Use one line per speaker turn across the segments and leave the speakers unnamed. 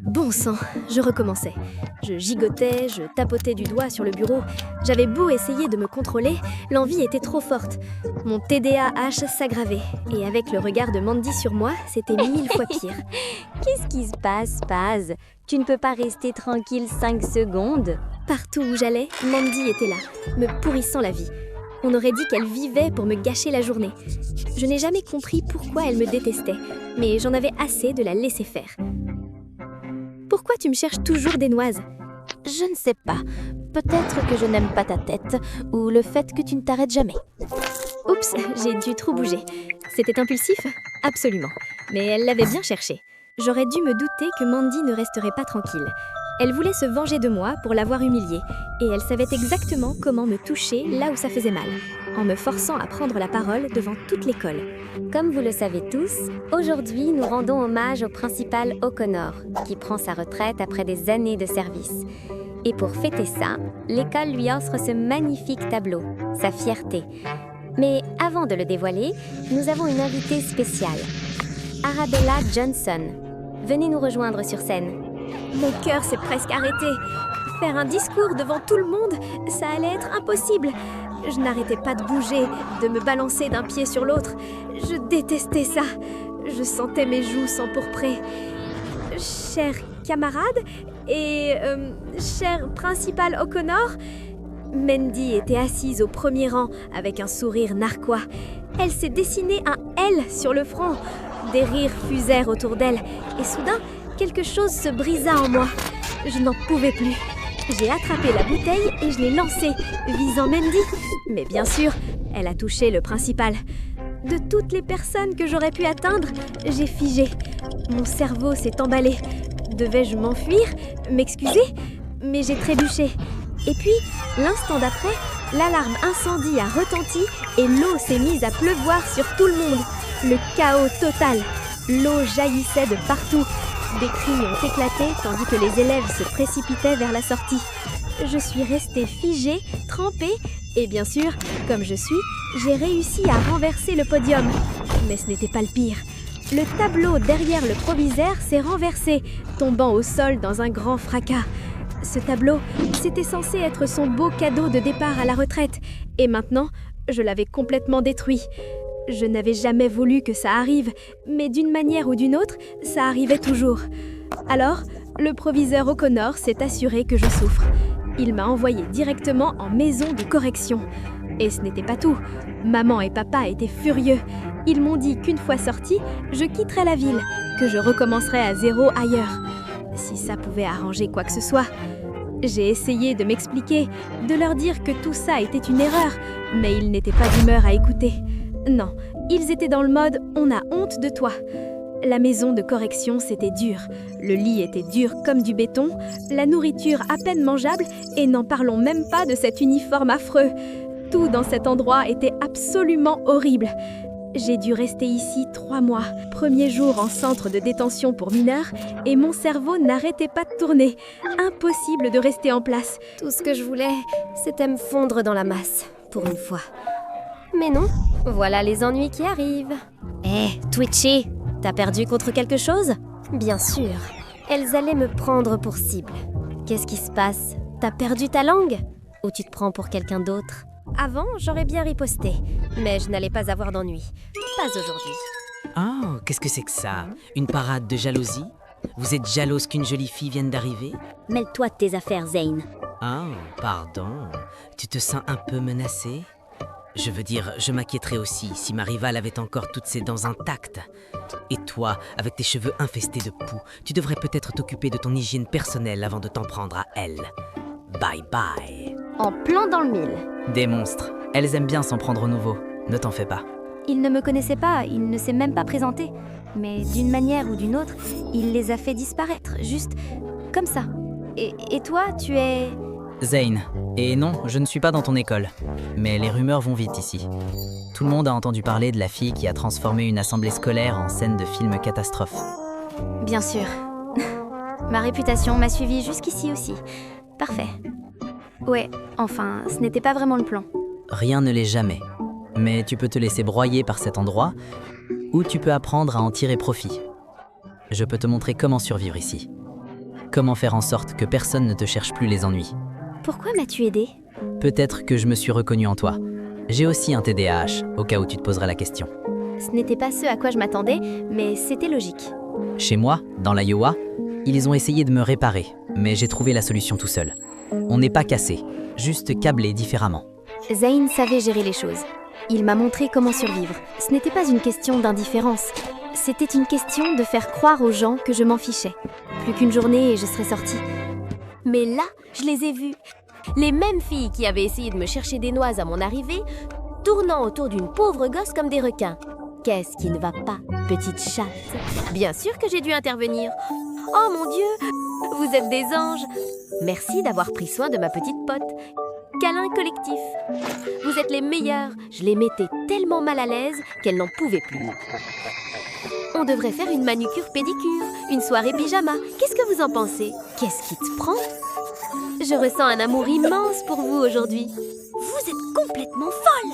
Bon sang, je recommençais. Je gigotais, je tapotais du doigt sur le bureau. J'avais beau essayer de me contrôler, l'envie était trop forte. Mon TDAH s'aggravait. Et avec le regard de Mandy sur moi, c'était 1000 fois pire.
Qu'est-ce qui se passe, Paz? Tu ne peux pas rester tranquille 5 secondes?
Partout où j'allais, Mandy était là, me pourrissant la vie. On aurait dit qu'elle vivait pour me gâcher la journée. Je n'ai jamais compris pourquoi elle me détestait, mais j'en avais assez de la laisser faire. Pourquoi tu me cherches toujours des noises?
Je ne sais pas. Peut-être que je n'aime pas ta tête, ou le fait que tu ne t'arrêtes jamais.
Oups, j'ai dû trop bouger. C'était impulsif? Absolument. Mais elle l'avait bien cherché. J'aurais dû me douter que Mandy ne resterait pas tranquille. Elle voulait se venger de moi pour l'avoir humiliée, et elle savait exactement comment me toucher là où ça faisait mal, en me forçant à prendre la parole devant toute l'école.
Comme vous le savez tous, aujourd'hui nous rendons hommage au principal O'Connor, qui prend sa retraite après des années de service. Et pour fêter ça, l'école lui offre ce magnifique tableau, sa fierté. Mais avant de le dévoiler, nous avons une invitée spéciale, Arabella Johnson. Venez nous rejoindre sur scène.
Mon cœur s'est presque arrêté. Faire un discours devant tout le monde, ça allait être impossible. Je n'arrêtais pas de bouger, de me balancer d'un pied sur l'autre. Je détestais ça. Je sentais mes joues s'empourprer. Cher camarade et cher principal O'Connor, Mandy était assise au premier rang avec un sourire narquois. Elle s'est dessinée un L sur le front. Des rires fusèrent autour d'elle et soudain, quelque chose se brisa en moi. Je n'en pouvais plus. J'ai attrapé la bouteille et je l'ai lancée, visant Mandy. Mais bien sûr, elle a touché le principal. De toutes les personnes que j'aurais pu atteindre, j'ai figé. Mon cerveau s'est emballé. Devais-je m'enfuir, m'excuser? Mais j'ai trébuché. Et puis, l'instant d'après, l'alarme incendie a retenti et l'eau s'est mise à pleuvoir sur tout le monde. Le chaos total. L'eau jaillissait de partout. Des cris ont éclaté tandis que les élèves se précipitaient vers la sortie. Je suis restée figée, trempée, et bien sûr, comme je suis, j'ai réussi à renverser le podium. Mais ce n'était pas le pire. Le tableau derrière le proviseur s'est renversé, tombant au sol dans un grand fracas. Ce tableau, c'était censé être son beau cadeau de départ à la retraite, et maintenant, je l'avais complètement détruit. Je n'avais jamais voulu que ça arrive, mais d'une manière ou d'une autre, ça arrivait toujours. Alors, le proviseur O'Connor s'est assuré que je souffre. Il m'a envoyé directement en maison de correction. Et ce n'était pas tout. Maman et papa étaient furieux. Ils m'ont dit qu'une fois sortie, je quitterais la ville, que je recommencerais à zéro ailleurs. Si ça pouvait arranger quoi que ce soit. J'ai essayé de m'expliquer, de leur dire que tout ça était une erreur, mais ils n'étaient pas d'humeur à écouter. Non, ils étaient dans le mode « on a honte de toi ». La maison de correction, c'était dur. Le lit était dur comme du béton, la nourriture à peine mangeable, et n'en parlons même pas de cet uniforme affreux. Tout dans cet endroit était absolument horrible. J'ai dû rester ici 3 mois, premier jour en centre de détention pour mineurs, et mon cerveau n'arrêtait pas de tourner. Impossible de rester en place. Tout ce que je voulais, c'était me fondre dans la masse, pour une fois.
Mais non, voilà les ennuis qui arrivent.
Twitchy, t'as perdu contre quelque chose?
Bien sûr, elles allaient me prendre pour cible.
Qu'est-ce qui se passe? T'as perdu ta langue?
Ou tu te prends pour quelqu'un d'autre?
Avant, j'aurais bien riposté, mais je n'allais pas avoir d'ennui. Pas aujourd'hui.
Oh, qu'est-ce que c'est que ça? Une parade de jalousie? Vous êtes jalouse qu'une jolie fille vienne d'arriver?
Mêle-toi de tes affaires, Zane.
Oh, pardon. Tu te sens un peu menacée? Je veux dire, je m'inquiéterais aussi si ma rivale avait encore toutes ses dents intactes. Et toi, avec tes cheveux infestés de poux, tu devrais peut-être t'occuper de ton hygiène personnelle avant de t'en prendre à elle. Bye bye.
En plein dans le mille.
Des monstres. Elles aiment bien s'en prendre au nouveau. Ne t'en fais pas.
Il ne me connaissait pas, il ne s'est même pas présenté. Mais d'une manière ou d'une autre, il les a fait disparaître, juste comme ça. Et toi, tu es...
Zane. Et non, je ne suis pas dans ton école. Mais les rumeurs vont vite ici. Tout le monde a entendu parler de la fille qui a transformé une assemblée scolaire en scène de film catastrophe.
Bien sûr. Ma réputation m'a suivie jusqu'ici aussi. Parfait. Ouais, enfin, ce n'était pas vraiment le plan.
Rien ne l'est jamais. Mais tu peux te laisser broyer par cet endroit, ou tu peux apprendre à en tirer profit. Je peux te montrer comment survivre ici. Comment faire en sorte que personne ne te cherche plus les ennuis?
Pourquoi m'as-tu aidé?
Peut-être que je me suis reconnu en toi. J'ai aussi un TDAH, au cas où tu te poserais la question.
Ce n'était pas ce à quoi je m'attendais, mais c'était logique.
Chez moi, dans l'Iowa, ils ont essayé de me réparer, mais j'ai trouvé la solution tout seul. On n'est pas cassé, juste câblé différemment.
Zane savait gérer les choses. Il m'a montré comment survivre. Ce n'était pas une question d'indifférence. C'était une question de faire croire aux gens que je m'en fichais. Plus qu'une journée et je serais sortie. Mais là, je les ai vues. Les mêmes filles qui avaient essayé de me chercher des noix à mon arrivée, tournant autour d'une pauvre gosse comme des requins. Qu'est-ce qui ne va pas, petite chatte? Bien sûr que j'ai dû intervenir. Oh mon Dieu, vous êtes des anges. Merci d'avoir pris soin de ma petite pote. Câlin collectif. Vous êtes les meilleurs. Je les mettais tellement mal à l'aise qu'elles n'en pouvaient plus. On devrait faire une manucure-pédicure, une soirée pyjama. Qu'est-ce que vous en pensez? Qu'est-ce qui te prend? Je ressens un amour immense pour vous aujourd'hui. Vous êtes complètement folle.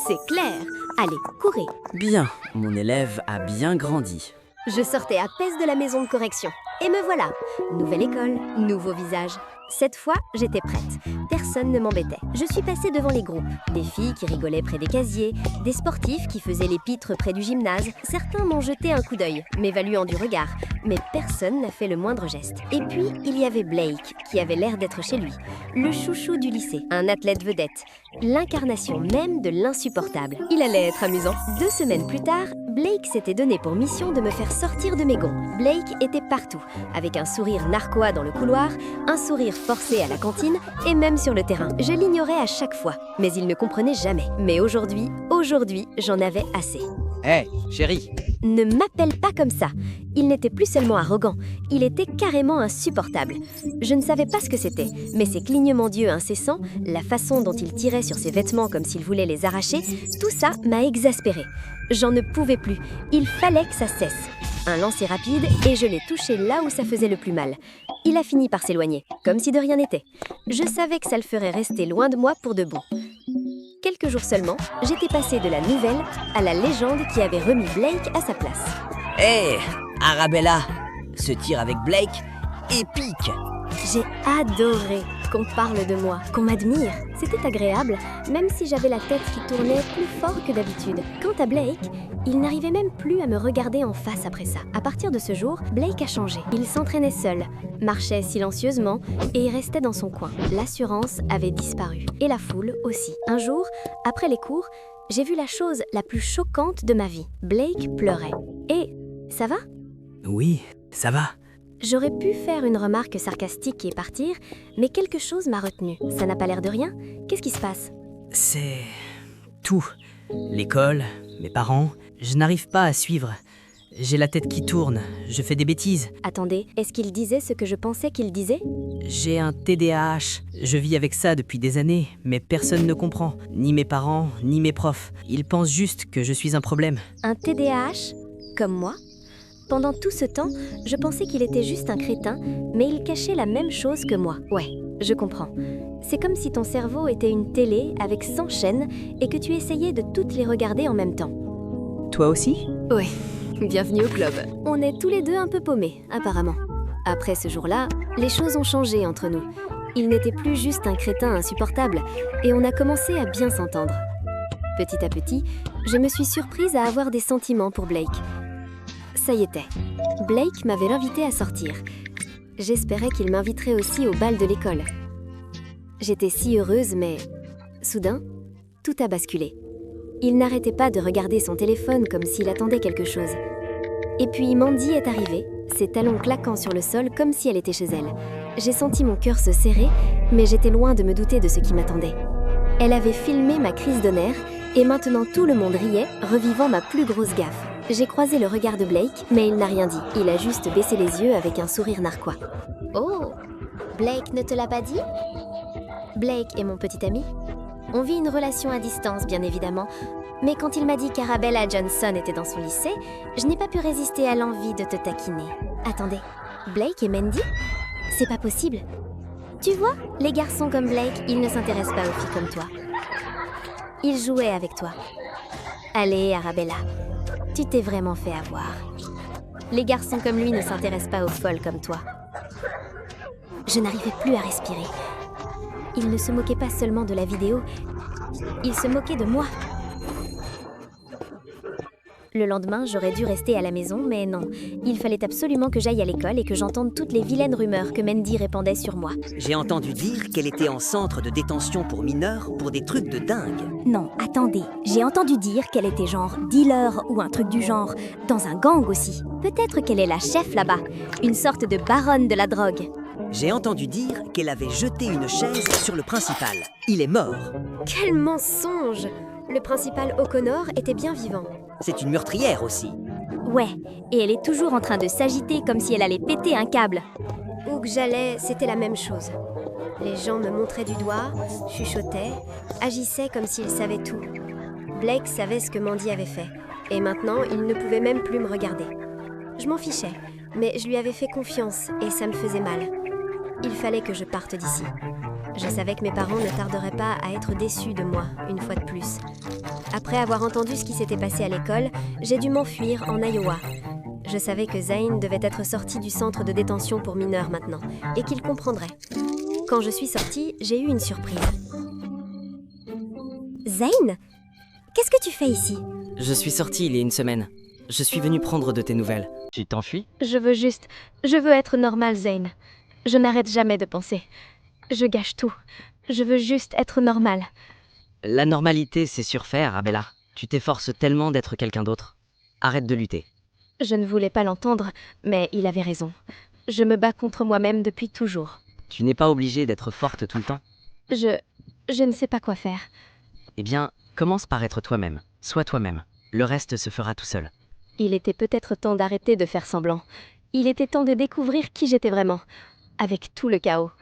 C'est clair. Allez, courez.
Bien, mon élève a bien grandi.
Je sortais à peine de la maison de correction. Et me voilà. Nouvelle école, nouveau visage. Cette fois, j'étais prête. Personne ne m'embêtait. Je suis passée devant les groupes. Des filles qui rigolaient près des casiers, des sportifs qui faisaient les pitres près du gymnase. Certains m'ont jeté un coup d'œil, m'évaluant du regard. Mais personne n'a fait le moindre geste. Et puis, il y avait Blake, qui avait l'air d'être chez lui. Le chouchou du lycée, un athlète vedette. L'incarnation même de l'insupportable. Il allait être amusant. 2 semaines plus tard, Blake s'était donné pour mission de me faire sortir de mes gonds. Blake était partout, avec un sourire narquois dans le couloir, un sourire forcé à la cantine et même sur le terrain. Je l'ignorais à chaque fois, mais il ne comprenait jamais. Mais aujourd'hui, j'en avais assez.
Hé, chérie.
Ne m'appelle pas comme ça. Il n'était plus seulement arrogant, il était carrément insupportable. Je ne savais pas ce que c'était, mais ses clignements d'yeux incessants, la façon dont il tirait sur ses vêtements comme s'il voulait les arracher, tout ça m'a exaspérée. J'en ne pouvais plus, il fallait que ça cesse. Un lancer rapide et je l'ai touché là où ça faisait le plus mal. Il a fini par s'éloigner, comme si de rien n'était. Je savais que ça le ferait rester loin de moi pour de bon. Quelques jours seulement, j'étais passée de la nouvelle à la légende qui avait remis Blake à sa place.
Hé, Arabella, ce tir avec Blake, épique.
J'ai adoré qu'on parle de moi, qu'on m'admire. C'était agréable, même si j'avais la tête qui tournait plus fort que d'habitude. Quant à Blake, il n'arrivait même plus à me regarder en face après ça. À partir de ce jour, Blake a changé. Il s'entraînait seul, marchait silencieusement et restait dans son coin. L'assurance avait disparu, et la foule aussi. Un jour, après les cours, j'ai vu la chose la plus choquante de ma vie. Blake pleurait. Et ça va ?
Oui, ça va.
J'aurais pu faire une remarque sarcastique et partir, mais quelque chose m'a retenue. Ça n'a pas l'air de rien. Qu'est-ce qui se passe ?
C'est... tout. L'école, mes parents, je n'arrive pas à suivre. J'ai la tête qui tourne, je fais des bêtises.
Attendez, est-ce qu'il disait ce que je pensais qu'il disait ?
J'ai un TDAH. Je vis avec ça depuis des années, mais personne ne comprend. Ni mes parents, ni mes profs. Ils pensent juste que je suis un problème.
Un TDAH ? Comme moi ? Pendant tout ce temps, je pensais qu'il était juste un crétin, mais il cachait la même chose que moi. Ouais, je comprends. C'est comme si ton cerveau était une télé avec 100 chaînes et que tu essayais de toutes les regarder en même temps.
Toi aussi ?
Ouais, bienvenue au club. On est tous les deux un peu paumés, apparemment. Après ce jour-là, les choses ont changé entre nous. Il n'était plus juste un crétin insupportable, et on a commencé à bien s'entendre. Petit à petit, je me suis surprise à avoir des sentiments pour Blake. Ça y était. Blake m'avait invité à sortir. J'espérais qu'il m'inviterait aussi au bal de l'école. J'étais si heureuse, mais... soudain, tout a basculé. Il n'arrêtait pas de regarder son téléphone comme s'il attendait quelque chose. Et puis Mandy est arrivée, ses talons claquant sur le sol comme si elle était chez elle. J'ai senti mon cœur se serrer, mais j'étais loin de me douter de ce qui m'attendait. Elle avait filmé ma crise de nerfs, et maintenant tout le monde riait, revivant ma plus grosse gaffe. J'ai croisé le regard de Blake, mais il n'a rien dit. Il a juste baissé les yeux avec un sourire narquois. Oh, Blake ne te l'a pas dit ? Blake est mon petit ami. On vit une relation à distance, bien évidemment. Mais quand il m'a dit qu'Arabella Johnson était dans son lycée, je n'ai pas pu résister à l'envie de te taquiner. Attendez, Blake et Mandy ? C'est pas possible. Tu vois, les garçons comme Blake, ils ne s'intéressent pas aux filles comme toi. Ils jouaient avec toi. Allez, Arabella. Tu t'es vraiment fait avoir. Les garçons comme lui ne s'intéressent pas aux folles comme toi. Je n'arrivais plus à respirer. Il ne se moquait pas seulement de la vidéo, il se moquait de moi. Le lendemain, j'aurais dû rester à la maison, mais non. Il fallait absolument que j'aille à l'école et que j'entende toutes les vilaines rumeurs que Mandy répandait sur moi.
J'ai entendu dire qu'elle était en centre de détention pour mineurs pour des trucs de dingue.
Non, attendez, j'ai entendu dire qu'elle était genre dealer ou un truc du genre, dans un gang aussi. Peut-être qu'elle est la chef là-bas, une sorte de baronne de la drogue.
J'ai entendu dire qu'elle avait jeté une chaise sur le principal. Il est mort.
Quel mensonge! Le principal O'Connor était bien vivant.
C'est une meurtrière aussi.
Ouais, et elle est toujours en train de s'agiter comme si elle allait péter un câble. Où que j'allais, c'était la même chose. Les gens me montraient du doigt, chuchotaient, agissaient comme s'ils savaient tout. Blake savait ce que Mandy avait fait, et maintenant il ne pouvait même plus me regarder. Je m'en fichais, mais je lui avais fait confiance et ça me faisait mal. Il fallait que je parte d'ici. Je savais que mes parents ne tarderaient pas à être déçus de moi, une fois de plus. Après avoir entendu ce qui s'était passé à l'école, j'ai dû m'enfuir en Iowa. Je savais que Zane devait être sorti du centre de détention pour mineurs maintenant, et qu'il comprendrait. Quand je suis sortie, j'ai eu une surprise. Zane? Qu'est-ce que tu fais ici?
Je suis sorti il y a une semaine. Je suis venu prendre de tes nouvelles.
Tu t'enfuis?
Je veux être normale, Zane. Je n'arrête jamais de penser. Je gâche tout. Je veux juste être normale.
La normalité, c'est surfait, Arabella. Tu t'efforces tellement d'être quelqu'un d'autre. Arrête de lutter.
Je ne voulais pas l'entendre, mais il avait raison. Je me bats contre moi-même depuis toujours.
Tu n'es pas obligée d'être forte tout le temps.
Je ne sais pas quoi faire.
Eh bien, commence par être toi-même. Sois toi-même. Le reste se fera tout seul.
Il était peut-être temps d'arrêter de faire semblant. Il était temps de découvrir qui j'étais vraiment, avec tout le chaos.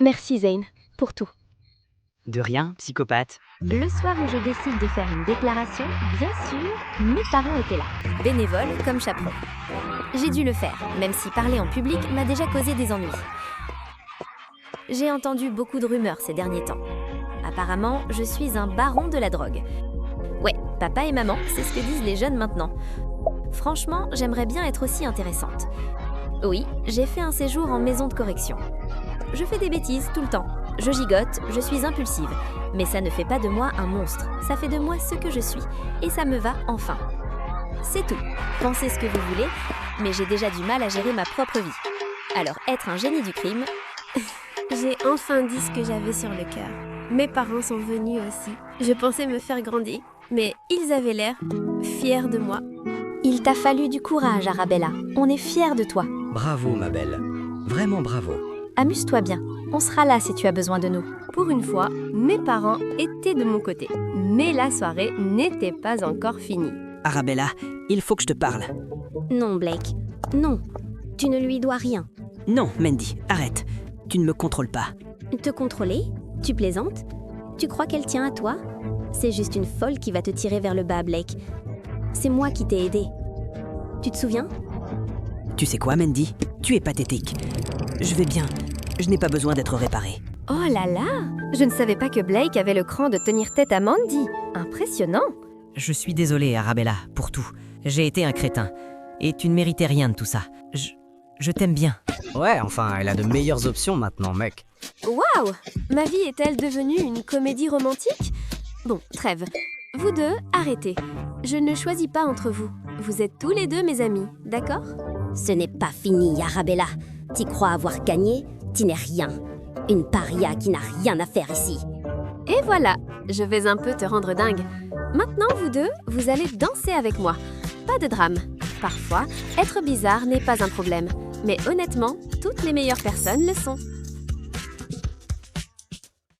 Merci Zane, pour tout.
De rien, psychopathe.
Le soir où je décide de faire une déclaration, bien sûr, mes parents étaient là. Bénévole comme chaperon. J'ai dû le faire, même si parler en public m'a déjà causé des ennuis. J'ai entendu beaucoup de rumeurs ces derniers temps. Apparemment, je suis un baron de la drogue. Ouais, papa et maman, c'est ce que disent les jeunes maintenant. Franchement, j'aimerais bien être aussi intéressante. Oui, j'ai fait un séjour en maison de correction. Je fais des bêtises tout le temps. Je gigote, je suis impulsive. Mais ça ne fait pas de moi un monstre. Ça fait de moi ce que je suis. Et ça me va enfin. C'est tout. Pensez ce que vous voulez, mais j'ai déjà du mal à gérer ma propre vie. Alors être un génie du crime...
J'ai enfin dit ce que j'avais sur le cœur. Mes parents sont venus aussi. Je pensais me faire grandir, mais ils avaient l'air fiers de moi.
Il t'a fallu du courage, Arabella. On est fiers de toi.
Bravo, ma belle. Vraiment bravo.
Amuse-toi bien. On sera là si tu as besoin de nous.
Pour une fois, mes parents étaient de mon côté. Mais la soirée n'était pas encore finie.
Arabella, il faut que je te parle.
Non, Blake. Non. Tu ne lui dois rien.
Non, Mandy, arrête. Tu ne me contrôles pas.
Te contrôler? Tu plaisantes? Tu crois qu'elle tient à toi? C'est juste une folle qui va te tirer vers le bas, Blake. C'est moi qui t'ai aidé. Tu te souviens?
Tu sais quoi, Mandy? Tu es pathétique. Je vais bien. Je n'ai pas besoin d'être réparé.
Oh là là! Je ne savais pas que Blake avait le cran de tenir tête à Mandy. Impressionnant!
Je suis désolé, Arabella, pour tout. J'ai été un crétin. Et tu ne méritais rien de tout ça. Je t'aime bien.
Ouais, enfin, elle a de meilleures options maintenant, mec.
Waouh! Ma vie est-elle devenue une comédie romantique? Bon, trêve. Vous deux, arrêtez. Je ne choisis pas entre vous. Vous êtes tous les deux mes amis, d'accord?
Ce n'est pas fini, Arabella. T'y crois avoir gagné? Tu n'es rien. Une paria qui n'a rien à faire ici.
Et voilà, je vais un peu te rendre dingue. Maintenant, vous deux, vous allez danser avec moi. Pas de drame. Parfois, être bizarre n'est pas un problème. Mais honnêtement, toutes les meilleures personnes le sont.